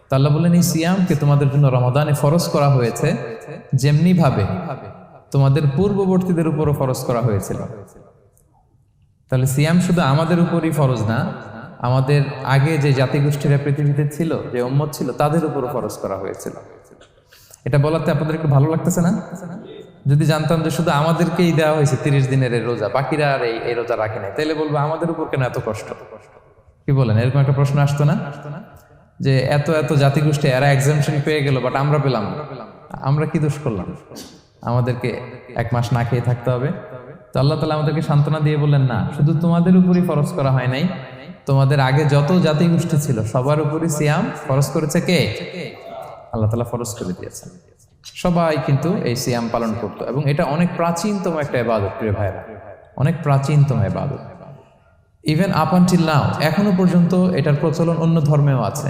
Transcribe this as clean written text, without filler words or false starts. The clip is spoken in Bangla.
তো আল্লাহ বললেন এই সিয়ামকে তোমাদের জন্য রমাদানে ফরজ করা হয়েছে যেমনি ভাবে তোমাদের পূর্ববর্তীদের উপরও ফরজ করা হয়েছিল। তাহলে সিয়াম শুধু আমাদের উপরই ফরজ না, আমাদের আগে যে জাতিগোষ্ঠীরা পৃথিবীতে ছিল, যে উম্মত ছিল, তাদের উপরও ফরজ করা হয়েছিল। এটা বলাতে আপনাদের একটু ভালো লাগতেছে না? যদি জানতাম যে শুধু আমাদেরকেই দেওয়া হয়েছে 30 দিনের এই রোজা, বাকিরা আর এই রোজা রাখে নাই, তাহলে বলবো আমাদের উপর কেন এত কষ্ট? কি বলেন? এরকম একটা প্রশ্ন আসতো না যে এত এত জাতিগোষ্ঠী এরা এক্সামশন পেয়ে গেল, বাট আমরা পেলাম না। আমরা কি দোষ করলাম? আমাদেরকে 1 মাস না খেয়ে থাকতে হবে? তো আল্লাহ তাআলা আমাদেরকে সান্ত্বনা দিয়ে বললেন, না, শুধু তোমাদের উপরই ফরজ করা হয় নাই, তোমাদের আগে যত জাতিগোষ্ঠী ছিল সবার উপরই সিয়াম ফরজ করেছে কে? আল্লাহ তাআলা ফরজ করে দিয়েছেন। সবাই কিন্তু এই সিয়াম পালন করতো, এবং এটা অনেক প্রাচীনতম একটা ইবাদত, প্রিয় ভাইরা, অনেক প্রাচীনতম ইবাদত। ইভেন আপ আনটিল নাও, এখনো পর্যন্ত এটার প্রচলন অন্য ধর্মেও আছে।